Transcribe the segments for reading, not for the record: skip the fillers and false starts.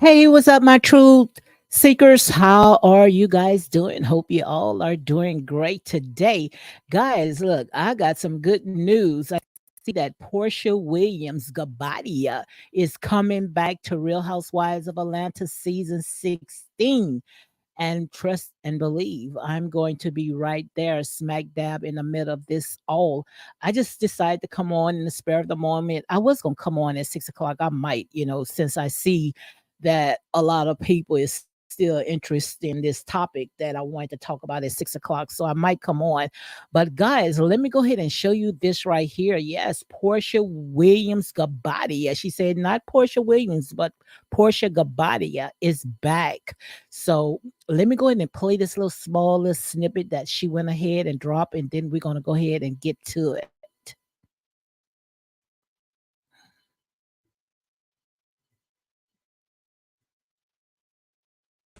Hey, what's up, my truth seekers? How are you guys doing? Hope you all are doing great today. Guys, look, I got some good news. I see that Portia Williams Guobadia is coming back to Real Housewives of Atlanta season 16. And trust and believe, I'm going to be right there, smack dab in the middle of this all. I just decided to come on in the spur of the moment. I was going to come on at 6 o'clock. I might, since I see that a lot of people is still interested in this topic that I wanted to talk about at 6 o'clock. So I might come on. But guys, let me go ahead and show you this right here. Yes, Portia Williams Gabbati. As she said, not Portia Williams, but Portia Gabbati is back. So let me go ahead and play this little small little snippet that she went ahead and dropped, and then we're gonna go ahead and get to it.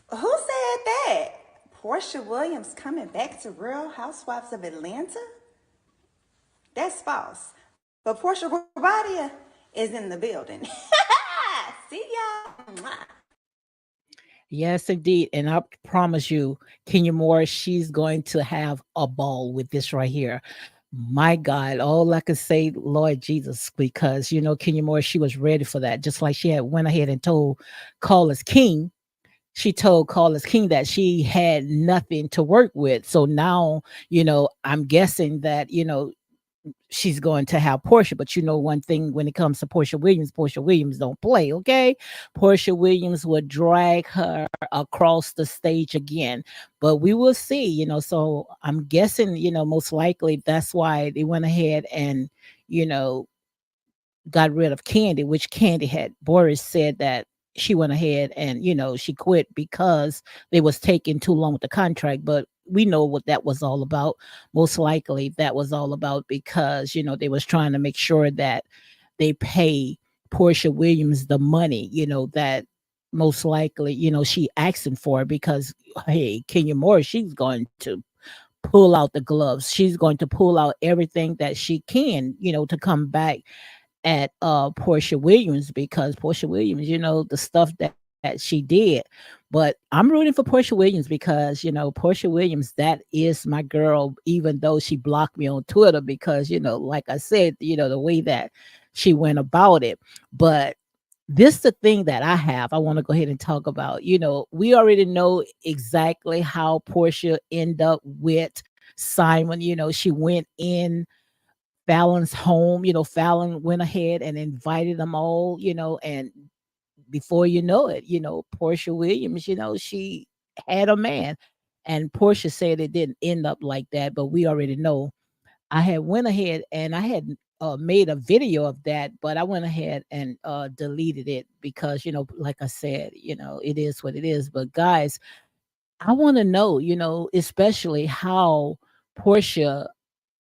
Who said that? Portia Williams coming back to Real Housewives of Atlanta? That's false. But Portia Guobadia is in the building. See y'all. Mwah. Yes, indeed. And I promise you, Kenya Moore, she's going to have a ball with this right here. My God, all I could say, Lord Jesus, because Kenya Moore, she was ready for that. Just like she had went ahead and told Carlos King, she told Carlos King that she had nothing to work with. So now, I'm guessing that, she's going to have Portia. But one thing when it comes to Portia Williams don't play, okay? Portia Williams would drag her across the stage again. But we will see, so I'm guessing, most likely that's why they went ahead and, you know, got rid of Candy, which Candy had Boris said that she went ahead and she quit because they was taking too long with the contract. But we know what that was all about. Most likely that was all about because they was trying to make sure that they pay Portia Williams the money that most likely she asking for, because hey, Kenya Moore, she's going to pull out the gloves, she's going to pull out everything that she can to come back at Portia Williams, because Portia Williams, the stuff that she did. But I'm rooting for Portia Williams because, Portia Williams, that is my girl, even though she blocked me on Twitter because, like I said, the way that she went about it. But this the thing that I want to go ahead and talk about. We already know exactly how Portia ended up with Simon. She went in Fallon's home. Fallon went ahead and invited them all, and before you know it, Portia Williams, she had a man. And Portia said it didn't end up like that, but we already know. I had went ahead and I had made a video of that, but I went ahead and deleted it because, like I said, it is what it is. But guys, I want to know, especially how Portia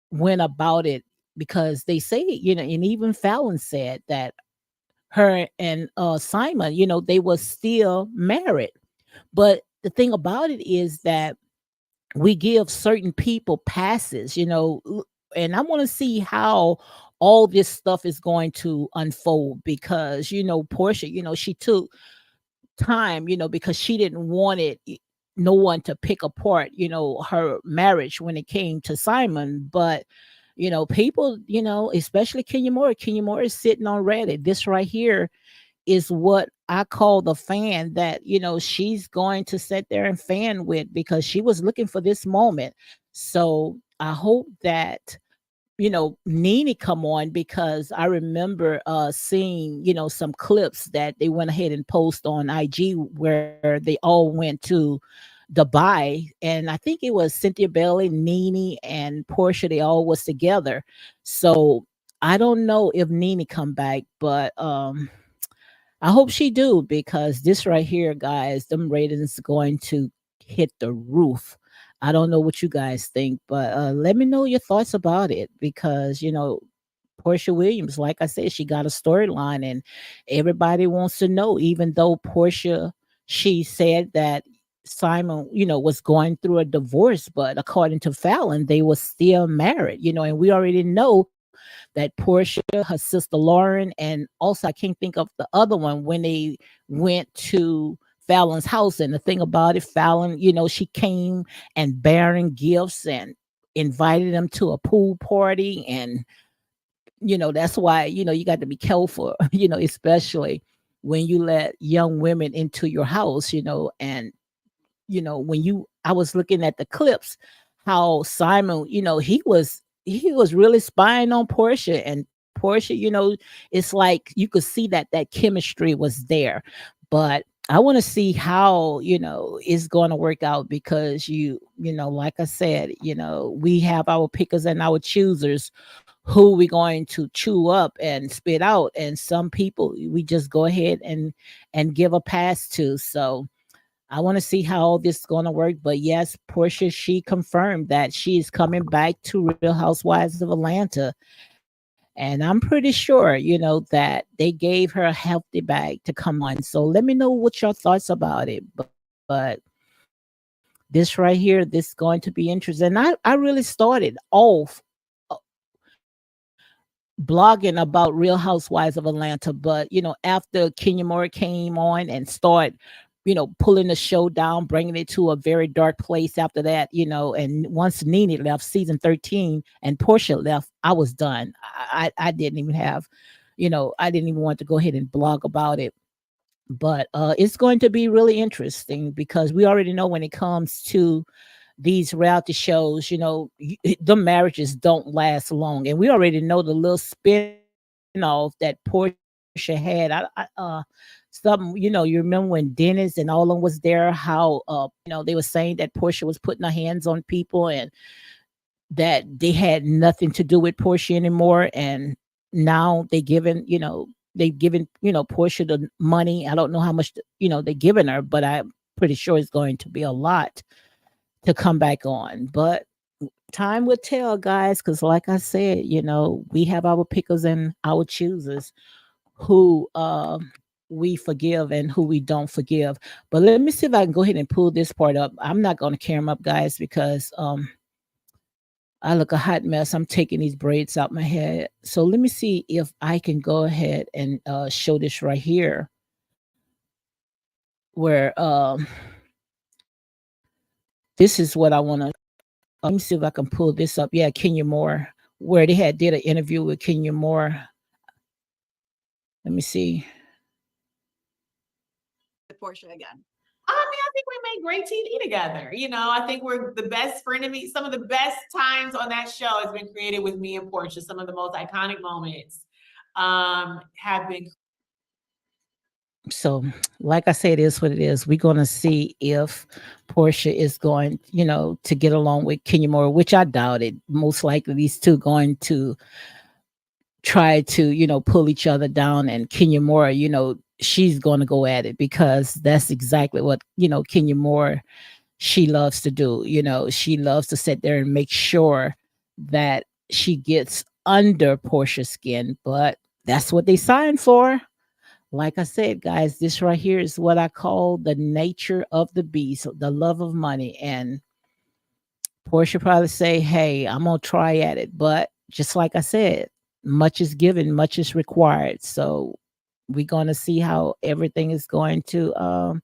went about it, because they say, and even Fallon said that her and Simon, they were still married. But the thing about it is that we give certain people passes, and I want to see how all this stuff is going to unfold, because Portia, she took time, because she didn't want no one to pick apart, her marriage when it came to Simon. But people, especially Kenya Moore. Kenya Moore is sitting on Reddit. This right here is what I call the fan that, she's going to sit there and fan with, because she was looking for this moment. So I hope that Nene come on, because I remember seeing, some clips that they went ahead and post on IG where they all went to Dubai. And I think it was Cynthia Bailey, Nene, and Portia, they all was together. So I don't know if Nene come back, but I hope she do, because this right here, guys, them ratings going to hit the roof. I don't know what you guys think, but let me know your thoughts about it, because Portia Williams, like I said, she got a storyline, and everybody wants to know. Even though Portia, she said that Simon, was going through a divorce, but according to Fallon, they were still married. And we already know that Portia, her sister Lauren, and also I can't think of the other one when they went to Fallon's house. And the thing about it, Fallon, she came and bearing gifts and invited them to a pool party. And that's why you got to be careful, especially when you let young women into your house, and when you I was looking at the clips, how Simon, he was really spying on Portia. And Portia, it's like you could see that that chemistry was there. But I want to see how, it's going to work out, because like I said, we have our pickers and our choosers who we going to chew up and spit out, and some people we just go ahead and give a pass to. So I want to see how all this is going to work. But yes, Portia, she confirmed that she is coming back to Real Housewives of Atlanta. And I'm pretty sure, that they gave her a healthy bag to come on. So let me know what your thoughts about it. But this right here, this is going to be interesting. And I really started off blogging about Real Housewives of Atlanta. But, after Kenya Moore came on and start, pulling the show down, bringing it to a very dark place after that, and once Nene left season 13 and Portia left, I was done. I didn't even have, I didn't even want to go ahead and blog about it. But it's going to be really interesting, because we already know when it comes to these reality shows, the marriages don't last long. And we already know the little spinoff that Portia had. Something, you remember when Dennis and all of them was there, how, they were saying that Portia was putting her hands on people, and that they had nothing to do with Portia anymore. And now they've given, Portia the money. I don't know how much, they're giving her, but I'm pretty sure it's going to be a lot to come back on. But time will tell, guys, because like I said, we have our pickers and our choosers who we forgive and who we don't forgive. But let me see if I can go ahead and pull this part up. I'm not going to carry them up, guys, because I look a hot mess. I'm taking these braids out my head. So let me see if I can go ahead and show this right here, where this is what I want to. Let me see if I can pull this up. Yeah, Kenya Moore, where they had did an interview with Kenya Moore. Let me see. With Porsche again? I mean, I think we made great TV together. I think we're the best frenemies. Some of the best times on that show has been created with me and Porsche. Some of the most iconic moments have been. So, like I said, it is what it is. We're going to see if Portia is going, to get along with Kenya Moore, which I doubt it. Most likely, these two going to try to, pull each other down. And Kenya Moore, she's going to go at it, because that's exactly what, Kenya Moore, she loves to do. She loves to sit there and make sure that she gets under Portia's skin. But that's what they signed for. Like I said, guys, this right here is what I call the nature of the beast, the love of money. And Portia probably say, hey, I'm going to try at it. But just like I said, much is given, much is required. So we're going to see how everything is going to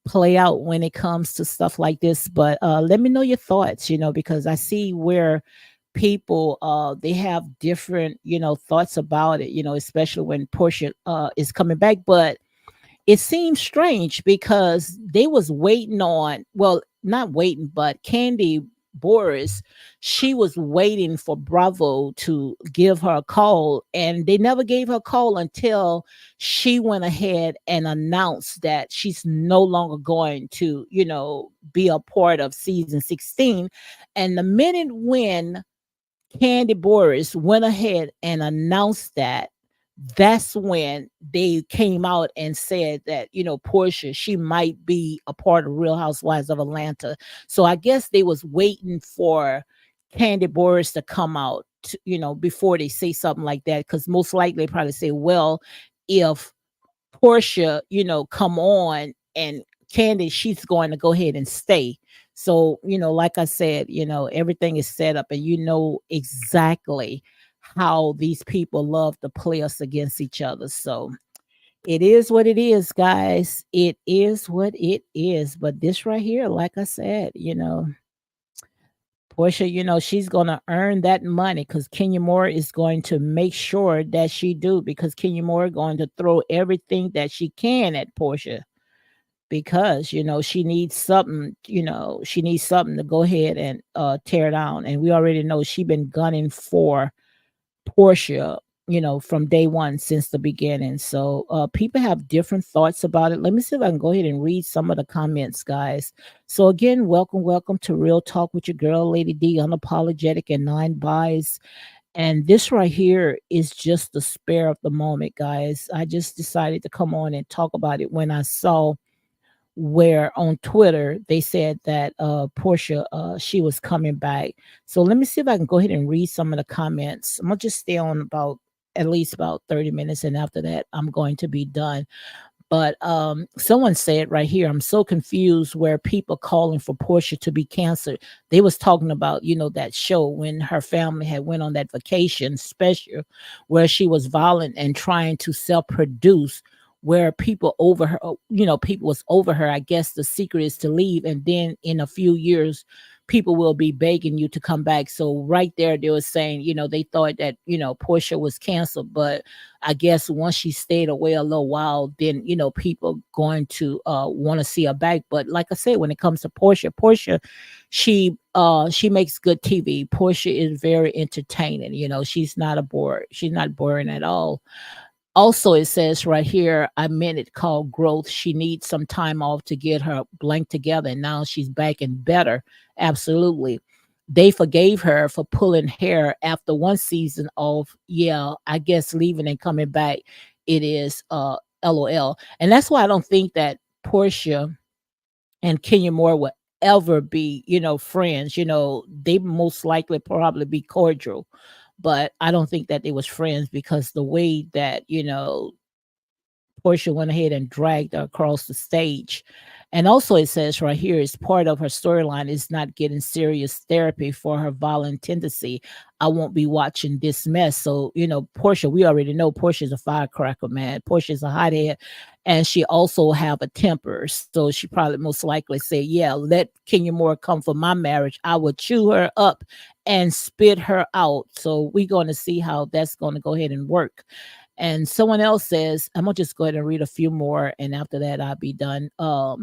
play out when it comes to stuff like this. But let me know your thoughts, because I see where people they have different thoughts about it, especially when Portia is coming back. But it seems strange, because they was waiting on, well, not waiting, but Candy Boris, she was waiting for Bravo to give her a call, and they never gave her a call until she went ahead and announced that she's no longer going to, be a part of season 16. And the minute when Candy Boris went ahead and announced that, that's when they came out and said that, Portia, she might be a part of Real Housewives of Atlanta. So I guess they was waiting for Candy Boris to come out, before they say something like that. Because most likely they probably say, well, if Portia, come on, and Candy, she's going to go ahead and stay. So, like I said, everything is set up, and exactly how these people love to play us against each other. So it is what it is, guys. It is what it is. But this right here, like I said, Portia, she's gonna earn that money because Kenya Moore is going to make sure that she do, because Kenya Moore going to throw everything that she can at Portia, because she needs something to go ahead and tear down. And we already know she been gunning for Portia, from day one since the beginning. So people have different thoughts about it. Let me see if I can go ahead and read some of the comments, guys. So again, welcome to Real Talk with your girl, Lady D, unapologetic and nine buys. And this right here is just the spare of the moment, guys. I just decided to come on and talk about it when I saw where on Twitter they said that Portia she was coming back. So let me see if I can go ahead and read some of the comments. I'm gonna just stay on about at least about 30 minutes, and after that I'm going to be done. But someone said right here, I'm so confused where people calling for Portia to be canceled. They was talking about, that show when her family had went on that vacation special where she was violent and trying to self-produce, where people over her, people was over her. I guess the secret is to leave, and then in a few years people will be begging you to come back. So right there they were saying, they thought that, Portia was canceled, but I guess once she stayed away a little while, then people going to want to see her back. But like I said, when it comes to Portia, she makes good TV. Portia is very entertaining. She's not boring at all. Also, it says right here, I meant it, called growth. She needs some time off to get her blank together, and now she's back and better. Absolutely. They forgave her for pulling hair after one season of, yeah, I guess leaving and coming back. It is LOL. And that's why I don't think that Portia and Kenya Moore will ever be, friends. They most likely probably be cordial, but I don't think that they was friends, because the way that, Portia went ahead and dragged her across the stage. And also, it says right here, is part of her storyline is not getting serious therapy for her violent tendency. I won't be watching this mess. So, Portia, we already know Portia's a firecracker, man. Portia's a hothead, and she also have a temper. So she probably most likely say, yeah, let Kenya Moore come for my marriage. I will chew her up and spit her out. So we're going to see how that's going to go ahead and work. And someone else says, I'm gonna just go ahead and read a few more, and after that I'll be done.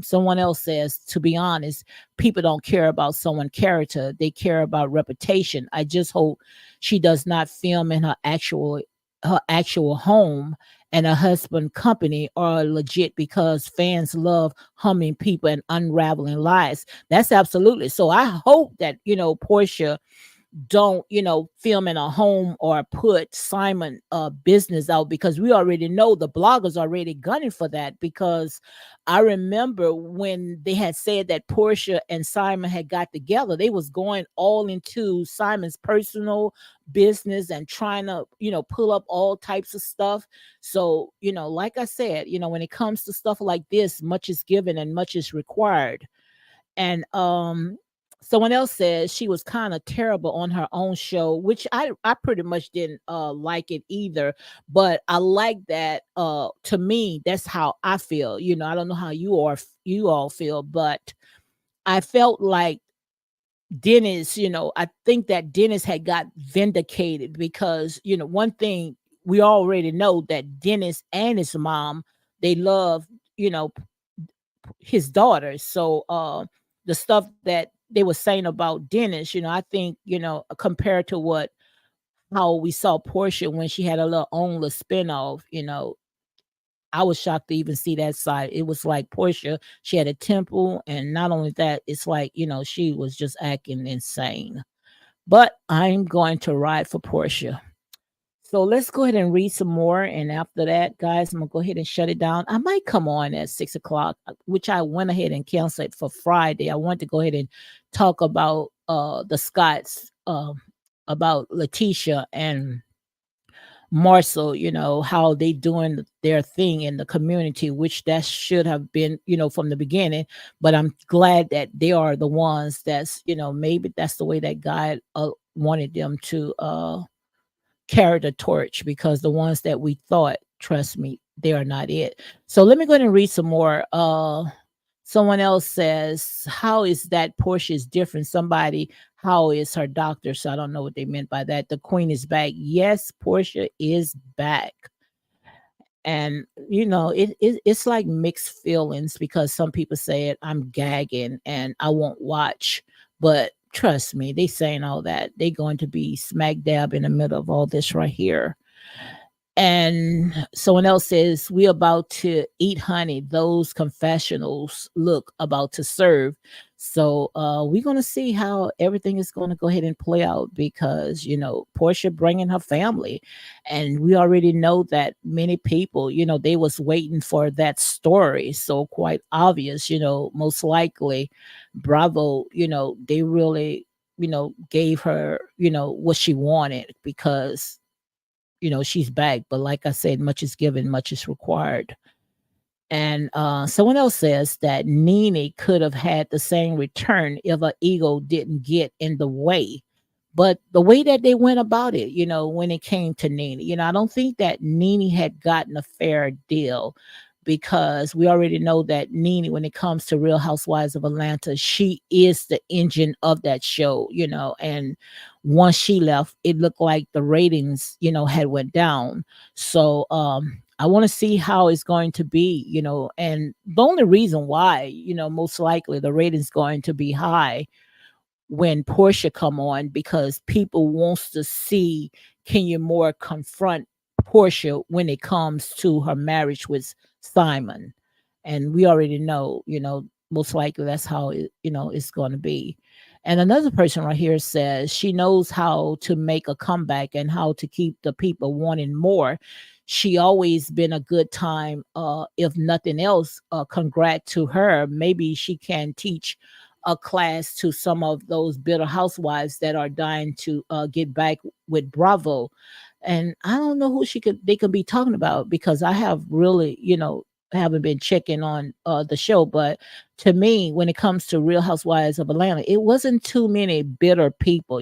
Someone else says, to be honest, people don't care about someone's character; they care about reputation. I just hope she does not film in her actual home, and her husband company are legit, because fans love humming people and unraveling lies. That's absolutely so. I hope that Portia don't film in a home or put Simon business out, because we already know the bloggers already gunning for that. Because I remember when they had said that Portia and Simon had got together, they was going all into Simon's personal business and trying to pull up all types of stuff. So like I said, when it comes to stuff like this, much is given and much is required. And someone else says she was kind of terrible on her own show, which I pretty much didn't like it either. But I like that. To me, that's how I feel. I don't know how you all feel, but I felt like Dennis, I think that Dennis had got vindicated, because one thing we already know, that Dennis and his mom, they love you know his daughters. So the stuff that they were saying about Dennis, I think, compared to what how we saw Portia when she had a little own little spinoff, I was shocked to even see that side. It was like Portia, she had a temple, and not only that, it's like, she was just acting insane. But I'm going to ride for Portia. So let's go ahead and read some more. And after that, guys, I'm going to go ahead and shut it down. I might come on at 6 o'clock, which I went ahead and canceled for Friday. I want to go ahead and talk about the Scots, about Letitia and Marcel, how they doing their thing in the community, which that should have been, from the beginning. But I'm glad that they are the ones that's, maybe that's the way that God wanted them to carry the torch because the ones that we thought, trust me, they are not it. So let me go ahead and read some more. Someone else says, how is that Portia is different? Somebody, how is her doctor? So I don't know what they meant by that. The queen is back. Yes, Portia is back. And it's like mixed feelings because some people say it, I'm gagging and I won't watch. But trust me, they saying all that. They going to be smack dab in the middle of all this right here. And someone else says, we about to eat honey. Those confessionals look about to serve. So we're going to see how everything is going to go ahead and play out because, Portia bringing her family. And we already know that many people, they was waiting for that story. So quite obvious, most likely Bravo, they really, gave her, what she wanted because she's back. But like I said, much is given, much is required. And someone else says that Nene could have had the same return if her ego didn't get in the way. But the way that they went about it, when it came to Nene, I don't think that Nene had gotten a fair deal because we already know that Nene, when it comes to Real Housewives of Atlanta, she is the engine of that show, and once she left, it looked like the ratings, had went down. So I want to see how it's going to be, and the only reason why, most likely the ratings going to be high when Portia come on because people wants to see Kenya Moore confront Portia when it comes to her marriage with Simon. And we already know, most likely that's how it's going to be. And another person right here says she knows how to make a comeback and how to keep the people wanting more. She always been a good time. If nothing else, congrats to her. Maybe she can teach a class to some of those bitter housewives that are dying to get back with Bravo. And I don't know who they could be talking about because I have really, haven't been checking on the show. But to me, when it comes to Real Housewives of Atlanta, it wasn't too many bitter people.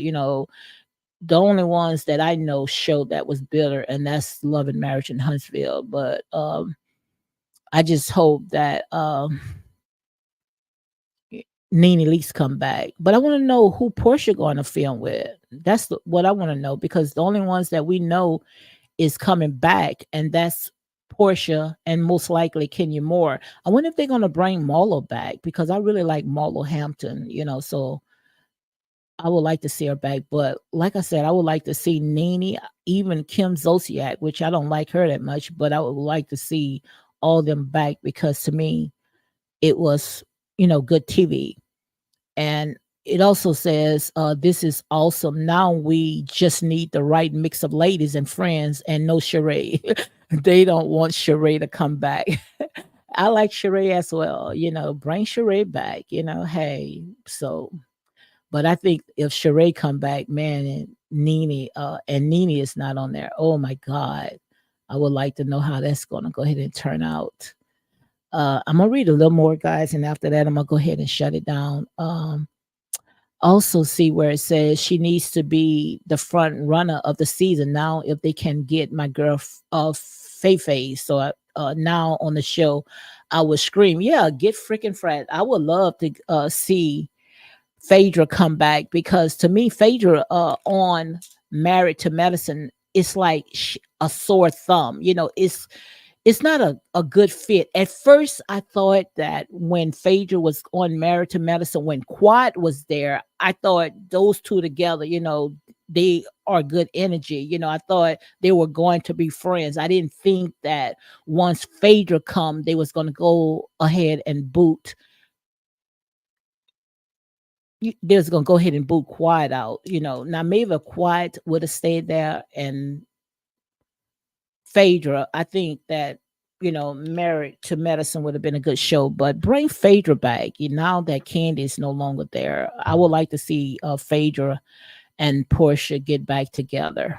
The only ones that I know show that was bitter, and that's Love and Marriage in Huntsville. But I just hope that Nene Leakes come back. But I want to know who Portia going to film with. That's what I want to know because the only ones that we know is coming back, and that's Portia and most likely Kenya Moore. I wonder if they're going to bring Marlo back because I really like Marlo Hampton, so I would like to see her back. But like I said, I would like to see Nene, even Kim Zolciak, which I don't like her that much, but I would like to see all them back because to me, it was, good TV. And it also says, this is awesome. Now we just need the right mix of ladies and friends and no Sheree. They don't want Sheree to come back. I like Sheree as well. Bring Sheree back, hey. So, but I think if Sheree come back, man, and Nene is not on there. Oh my God. I would like to know how that's going to go ahead and turn out. I'm gonna read a little more, guys, and after that, I'm gonna go ahead and shut it down. Also see where it says she needs to be the front runner of the season now if they can get my girl Faye. So now on the show, I would scream, yeah, get freaking Fred. I would love to see Phaedra come back because to me, Phaedra on Married to Medicine, it's like a sore thumb. It's not a good fit. At first, I thought that when Phaedra was on Married to Medicine, when Quad was there, I thought those two together, they are good energy. I thought they were going to be friends. I didn't think that once Phaedra come, they was going to go ahead and boot. They was going to go ahead and boot Quad out. Now maybe if Quad would have stayed there and Phaedra, I think that Married to Medicine would have been a good show. But bring Phaedra back. Now that Candy is no longer there, I would like to see Phaedra and Portia get back together.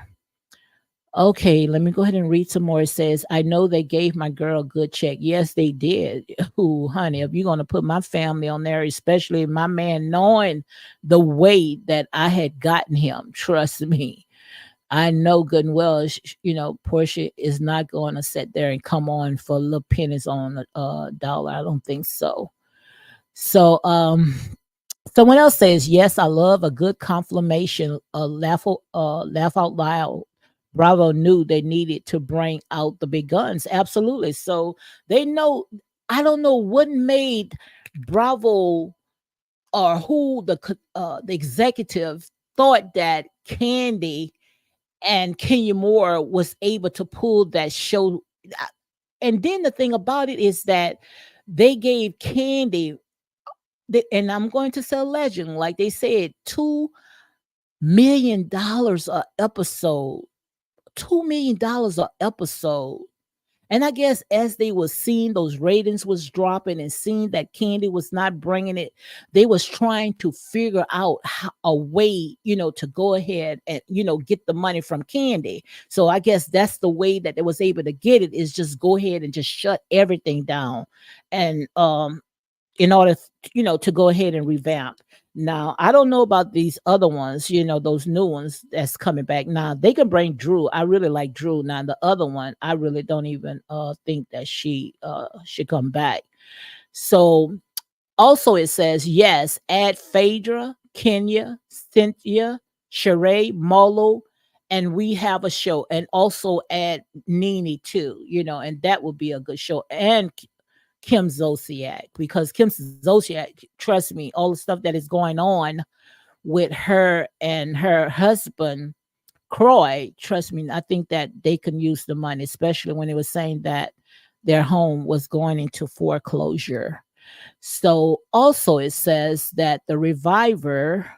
Okay, let me go ahead and read some more. It says, I know they gave my girl a good check. Yes, they did. Ooh, honey, if you're going to put my family on there, especially my man, knowing the way that I had gotten him, trust me, I know good and well, Portia is not going to sit there and come on for little pennies on a dollar. I don't think so. So, someone else says, yes, I love a good confirmation, laugh out loud. Bravo knew they needed to bring out the big guns. Absolutely. So they know, I don't know what made Bravo or who the executive thought that Candy and Kenya Moore was able to pull that show. And then the thing about it is that they gave Candy, and I'm going to say legend, like they said, $2 million a episode. $2 million a episode. And I guess as they was seeing those ratings was dropping and seeing that Candy was not bringing it, they was trying to figure out a way, to go ahead and, get the money from Candy. So I guess that's the way that they was able to get it, is just go ahead and just shut everything down. And in order, to go ahead and revamp. Now, I don't know about these other ones, those new ones that's coming back. Now, they can bring Drew. I really like Drew. Now, the other one, I really don't even think that she should come back. So, also it says, yes, add Phaedra, Kenya, Cynthia, Sheree, Marlo, and we have a show. And also add Nene too, and that would be a good show. And Kim Zolciak, because Kim Zolciak, trust me, all the stuff that is going on with her and her husband, Croy, trust me, I think that they can use the money, especially when they were saying that their home was going into foreclosure. So also it says that the reviver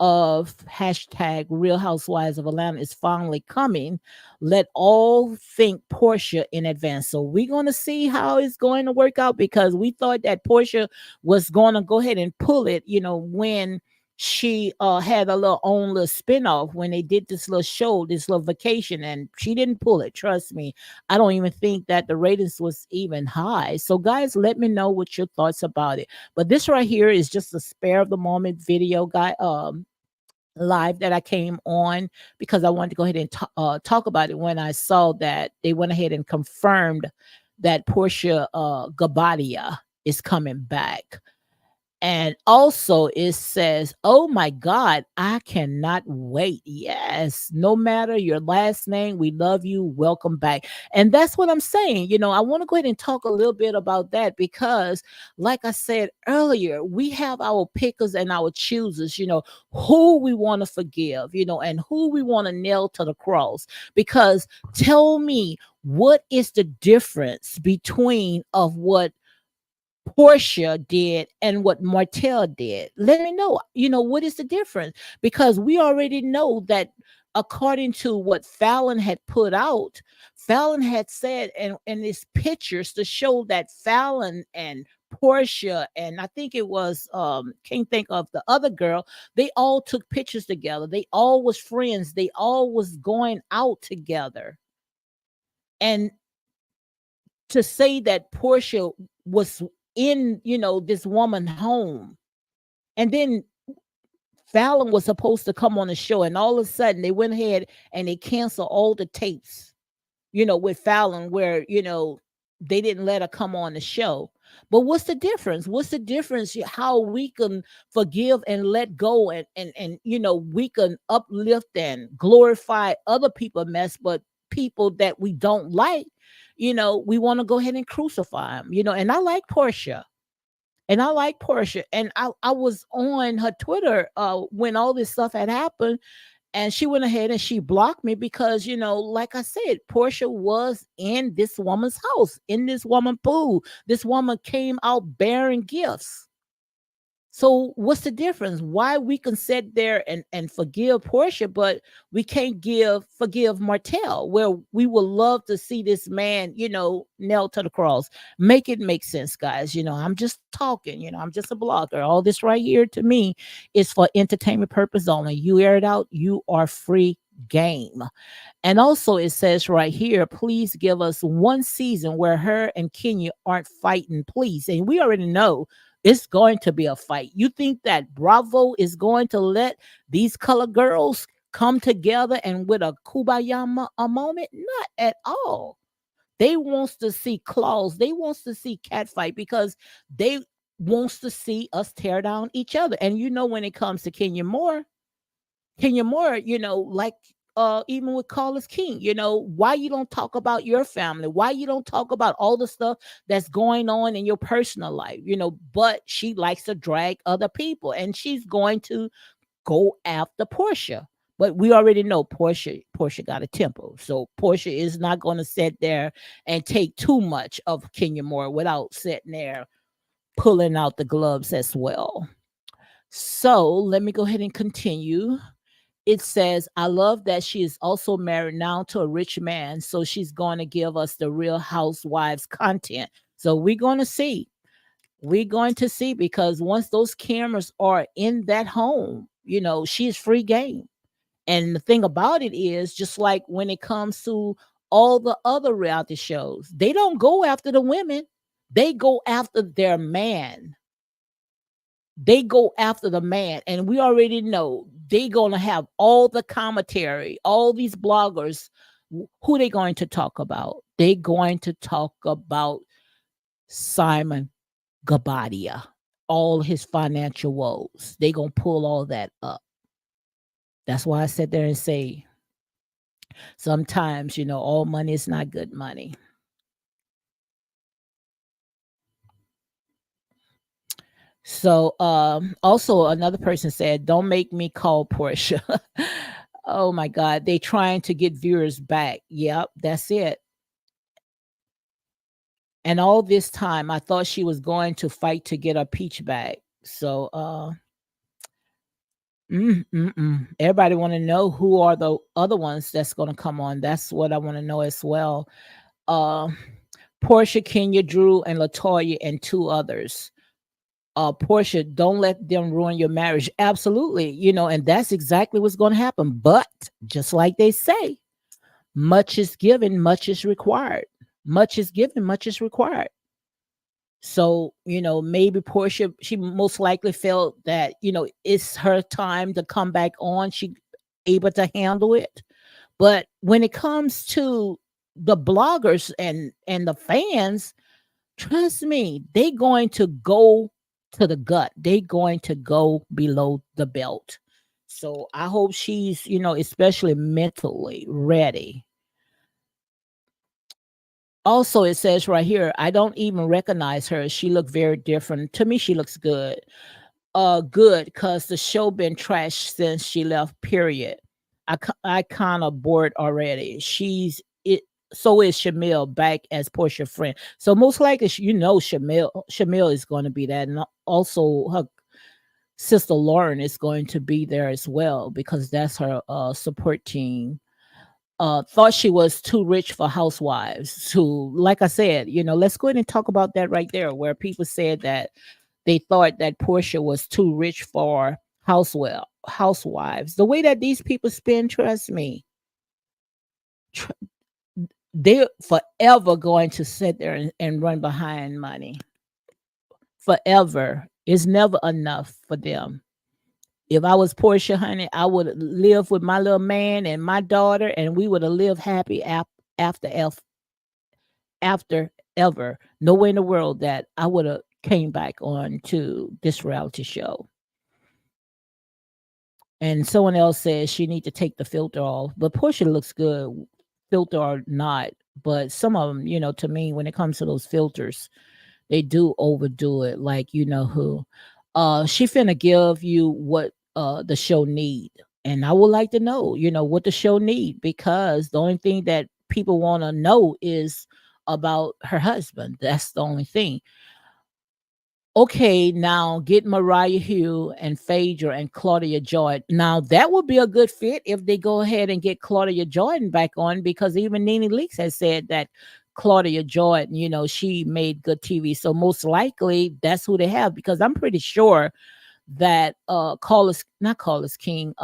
of hashtag Real Housewives of Atlanta is finally coming. Let all think Portia in advance. So we're going to see how it's going to work out, because we thought that Portia was going to go ahead and pull it, when she had a little own little spinoff, when they did this little show, this little vacation, and she didn't pull it. Trust me. I don't even think that the ratings was even high. So guys, let me know what your thoughts about it. But this right here is just a spare of the moment video, guy. Live that I came on because I wanted to go ahead and talk about it when I saw that they went ahead and confirmed that Porsha Guobadia is coming back. And also it says, oh my God, I cannot wait. Yes, no matter your last name, we love you. Welcome back. And that's what I'm saying. I want to go ahead and talk a little bit about that because, like I said earlier, we have our pickers and our choosers, who we want to forgive, and who we want to nail to the cross. Because tell me, what is the difference between of what Portia did and what Martell did? Let me know. What is the difference? Because we already know that according to what Fallon had put out, Fallon had said in his pictures to show that Fallon and Portia, and I think it was can't think of the other girl, they all took pictures together. They all was friends. They all was going out together. And to say that Portia was in, this woman home. And then Fallon was supposed to come on the show, and all of a sudden they went ahead and they canceled all the tapes, with Fallon, where, they didn't let her come on the show. But what's the difference? What's the difference? How we can forgive and let go, and we can uplift and glorify other people mess, but people that we don't like, we want to go ahead and crucify them, and I like Portia. And I like Portia. And I was on her Twitter when all this stuff had happened. And she went ahead and she blocked me because, like I said, Portia was in this woman's house, in this woman pool. This woman came out bearing gifts. So what's the difference? Why we can sit there and forgive Portia, but we can't forgive Martell, where we would love to see this man, nailed to the cross. Make it make sense, guys. I'm just talking, I'm just a blogger. All this right here to me is for entertainment purpose only. You air it out, you are free game. And also it says right here, please give us one season where her and Kenya aren't fighting, please. And we already know it's going to be a fight. You think that Bravo is going to let these color girls come together and with a kumbaya a moment? Not at all. They wants to see claws. They wants to see catfight because they wants to see us tear down each other. And when it comes to Kenya Moore, like even with Carlos King, why you don't talk about your family? Why you don't talk about all the stuff that's going on in your personal life? But she likes to drag other people and she's going to go after Porsha. But we already know Porsha got a temper. So Porsha is not going to sit there and take too much of Kenya Moore without sitting there pulling out the gloves as well. So let me go ahead and continue. It says, I love that she is also married now to a rich man. So she's going to give us the real housewives content. So we're going to see. We're going to see because once those cameras are in that home, she's free game. And the thing about it is, just like when it comes to all the other reality shows, they don't go after the women, they go after their man. They go after the man, and we already know they gonna have all the commentary, all these bloggers. Who they going to talk about? They going to talk about Simon Guobadia, all his financial woes. They gonna pull all that up. That's why I sit there and say sometimes, all money is not good money. So also another person said, don't make me call Portia. Oh my God. They trying to get viewers back. Yep, that's it. And all this time I thought she was going to fight to get a peach back. So everybody want to know who are the other ones that's going to come on. That's what I want to know as well. Uh Portia, Kenya, Drew, and Latoya, and two others. Portia, don't let them ruin your marriage. Absolutely, and that's exactly what's going to happen. But just like they say, much is given, much is required. Much is given, much is required. So, maybe Portia, she most likely felt that, it's her time to come back on. She able to handle it. But when it comes to the bloggers and the fans, trust me, they going to go to the gut. They going to go below the belt. So I hope she's, especially mentally ready. Also, it says right here, I don't even recognize her. She looked very different. To me, she looks good. Good, because the show been trashed since she left, period. I kind of bored already. She's it. So is Shamil back as Portia friend. So most likely, Shamil is going to be that, and also her sister Lauren is going to be there as well because that's her support team. Thought she was too rich for Housewives. Who, like I said, let's go ahead and talk about that right there, where people said that they thought that Portia was too rich for Housewives. The way that these people spend, trust me, tr- they're forever going to sit there and run behind money. Forever. It's never enough for them. If I was Portia, honey, I would live with my little man and my daughter, and we would have lived happy after after ever. No way in the world that I would have came back on to this reality show. And someone else says she need to take the filter off, but Portia looks good, filter or not. But some of them, to me, when it comes to those filters, they do overdo it. Like who, she finna give you what the show need, and I would like to know, what the show need, because the only thing that people want to know is about her husband. That's the only thing. Okay, now get Mariah Hugh and Phaedra and Claudia Jordan. Now that would be a good fit if they go ahead and get Claudia Jordan back on, because even Nene Leakes has said that Claudia Jordan, she made good TV. So most likely that's who they have, because I'm pretty sure that not Carlos King,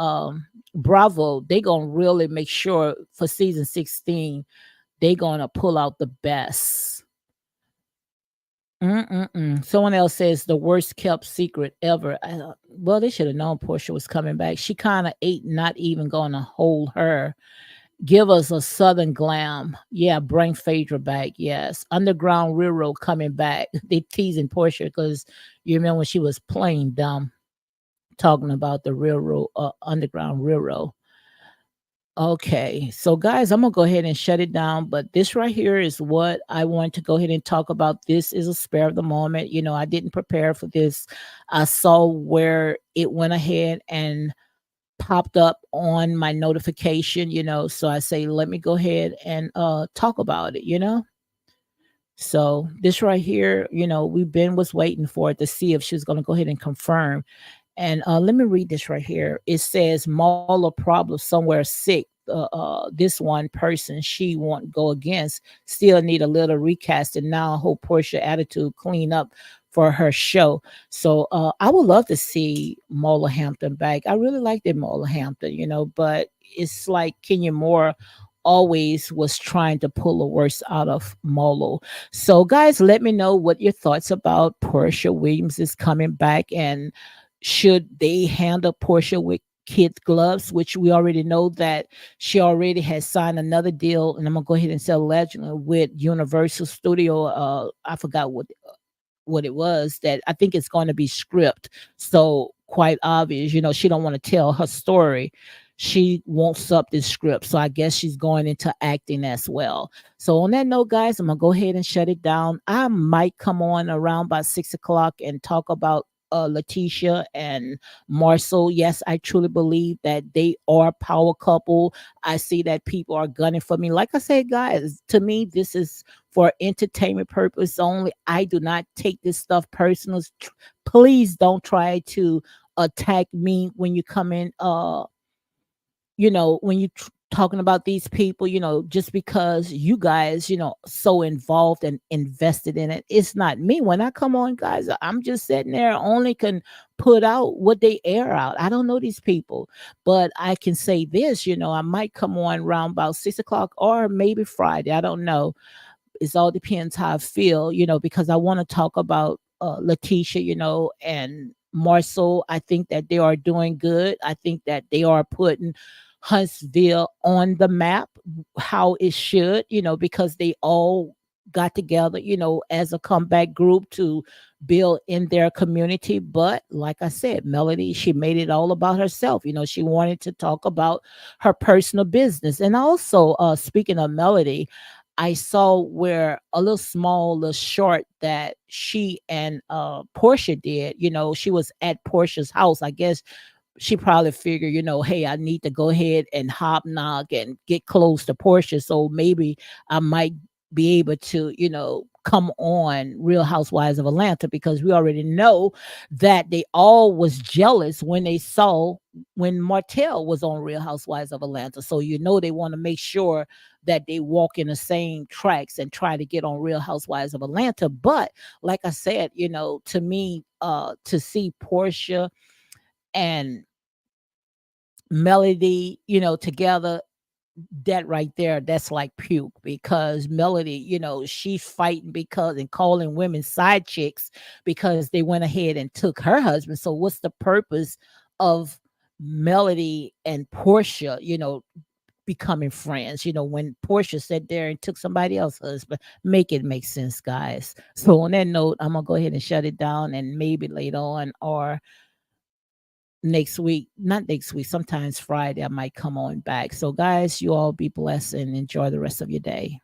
Bravo, they gonna really make sure for season 16 they gonna pull out the best. Mm-mm-mm. Someone else says the worst kept secret ever. Well, they should have known Portia was coming back. She kind of ate, not even going to hold her. Give us a Southern glam. Yeah, bring Phaedra back. Yes. Underground Railroad coming back. They teasing Portia because you remember when she was playing dumb talking about the railroad, Underground Railroad. Okay, so guys, I'm gonna go ahead and shut it down. But this right here is what I want to go ahead and talk about. This is a spare of the moment. I didn't prepare for this. I saw where it went ahead and popped up on my notification. So I say, let me go ahead and talk about it. So this right here, we've been was waiting for it to see if she was gonna go ahead and confirm. And let me read this right here. It says Mauler problem somewhere sick. This one person she won't go against still need a little recasting. Now I hope Portia attitude clean up for her show. So I would love to see Mola Hampton back. I really like that Mola Hampton, but it's like Kenya Moore always was trying to pull the worst out of Molo. So guys, let me know what your thoughts about Portia Williams is coming back, and should they handle Portia with kid gloves, which we already know that she already has signed another deal, and I'm gonna go ahead and say allegedly with Universal Studio. I forgot what it was, that I think it's going to be script. So quite obvious, she don't want to tell her story. She wants up this script. So I guess she's going into acting as well. So on that note, guys, I'm gonna go ahead and shut it down. I might come on around by 6 o'clock and talk about Letitia and Marcel. Yes, I truly believe that they are a power couple. I see that people are gunning for me. Like I said, guys, to me, this is for entertainment purpose only. I do not take this stuff personal. Please don't try to attack me when you come in. When you talking about these people, just because you guys, so involved and invested in it. It's not me. When I come on, guys, I'm just sitting there, only can put out what they air out. I don't know these people, but I can say this, I might come on around about 6 o'clock or maybe Friday. I don't know. It all depends how I feel, because I want to talk about Letitia, and Marcel. I think that they are doing good. I think that they are putting Huntsville on the map, how it should, because they all got together, as a comeback group to build in their community. But like I said, Melody, she made it all about herself. She wanted to talk about her personal business. And also, speaking of Melody, I saw where a little small, little short that she and Portia did. She was at Portia's house. I guess she probably figured, hey, I need to go ahead and hobnob and get close to Portia. So maybe I might be able to, come on Real Housewives of Atlanta, because we already know that they all was jealous when they saw when Martell was on Real Housewives of Atlanta. So they want to make sure that they walk in the same tracks and try to get on Real Housewives of Atlanta. But like I said, to me, to see Portia and Melody, together, that right there, that's like puke, because Melody, she's fighting because and calling women side chicks because they went ahead and took her husband. So what's the purpose of Melody and Portia, becoming friends, when Portia sat there and took somebody else's husband? Make it make sense, guys. So on that note, I'm gonna go ahead and shut it down, and maybe later on or next week, not next week, sometimes Friday, I might come on back. So, guys, you all be blessed and enjoy the rest of your day.